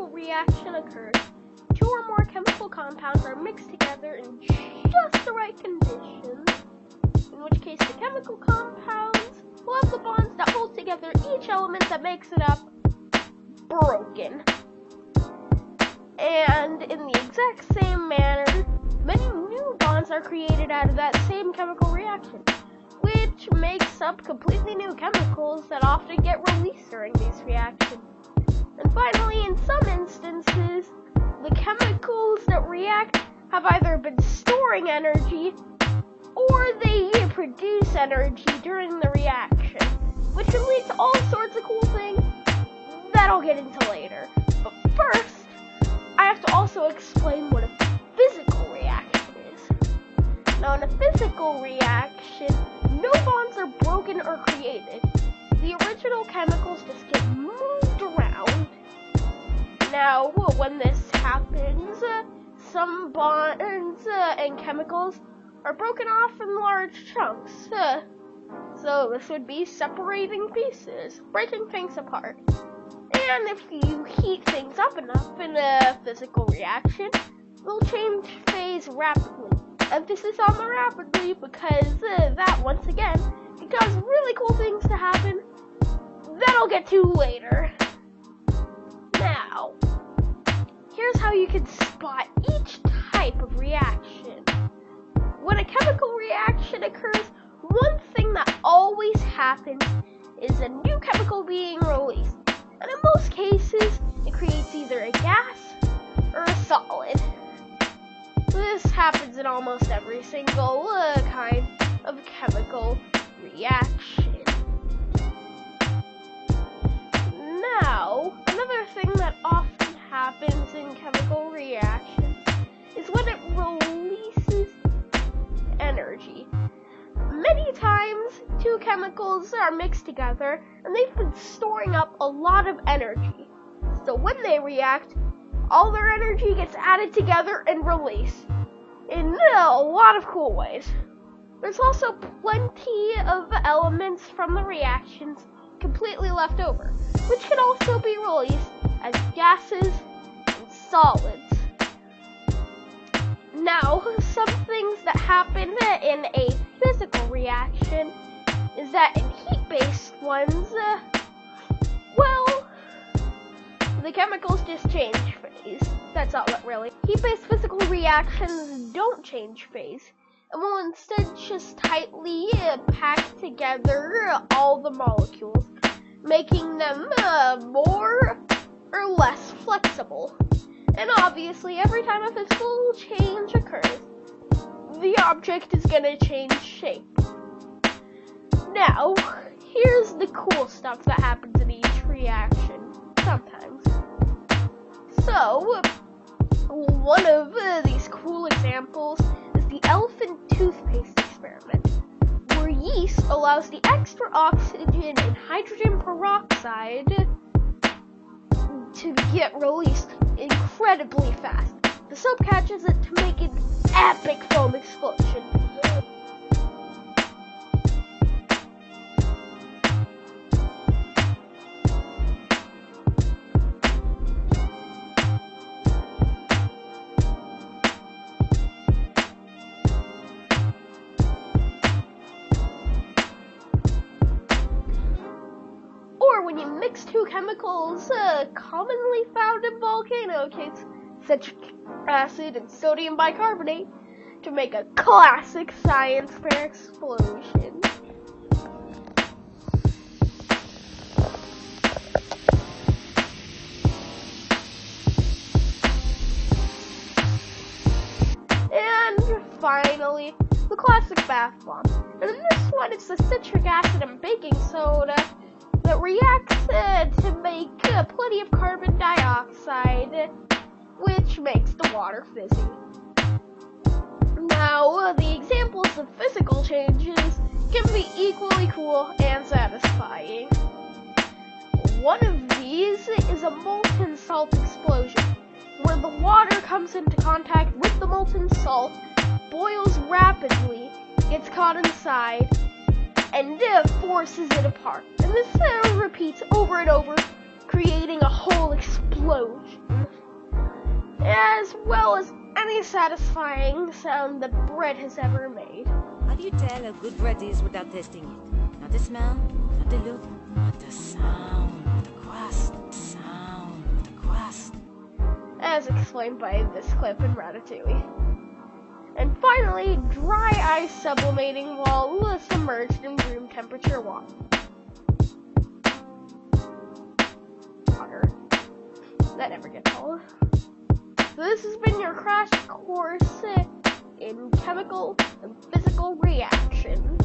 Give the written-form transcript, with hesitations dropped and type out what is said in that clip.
chemical reaction occurs, two or more chemical compounds are mixed together in just the right conditions, in which case the chemical compounds will have the bonds that hold together each element that makes it up broken. And in the exact same manner, many new bonds are created out of that same chemical reaction, which makes up completely new chemicals that often get released during these reactions. And finally, in some instances, the chemicals that react have either been storing energy or they produce energy during the reaction, which can lead to all sorts of cool things that I'll get into later. But first, I have to also explain what a physical reaction is. Now, in a physical reaction, no bonds are broken or created. The original chemicals just get moved around. Now, when this happens, some bonds and chemicals are broken off in large chunks. So this would be separating pieces, breaking things apart. And if you heat things up enough in a physical reaction, they'll change phase rapidly. Emphasis on the rapidly because that, once again, can cause really cool things to happen that I'll get to later. Now, here's how you can spot each type of reaction. When a chemical reaction occurs, one thing that always happens is a new chemical being released. And in most cases, it creates either a gas or a solid. This happens in almost every single kind of chemical reaction. Now, another thing that often happens in chemical reactions is when it releases energy. Many times, two chemicals are mixed together, and they've been storing up a lot of energy. So when they react, all their energy gets added together and released in a lot of cool ways. There's also plenty of elements from the reactions completely left over, which can also be released as gases and solids. Now, some things that happen in a physical reaction is that in heat-based ones, the chemicals just change phase. That's all it really. Heat-based physical reactions don't change phase, and will instead just tightly pack together all the molecules, making them more or less flexible. And obviously, every time a physical change occurs, the object is going to change shape. Now, here's the cool stuff that happens in each reaction, sometimes. So, one of these cool examples is the elephant toothpaste experiment, where yeast allows the extra oxygen and hydrogen peroxide to get released incredibly fast. The soap catches it to make an epic foam explosion. When you mix two chemicals commonly found in volcanoes, citric acid and sodium bicarbonate, to make a classic science fair explosion. And finally, the classic bath bomb. And in this one, it's the citric acid and baking soda that reacts to make plenty of carbon dioxide, which makes the water fizzy. Now, the examples of physical changes can be equally cool and satisfying. One of these is a molten salt explosion, where the water comes into contact with the molten salt, boils rapidly, gets caught inside, and forces it apart. And this repeats over and over, creating a whole explosion, as well as any satisfying sound that bread has ever made. How do you tell how good bread is without tasting it? Not the smell, not the look, not the sound, the crust, the sound, the crust. As explained by this clip in Ratatouille. And finally, dry ice sublimating while submerged in room temperature water. That never gets old. So this has been your crash course in chemical and physical reactions.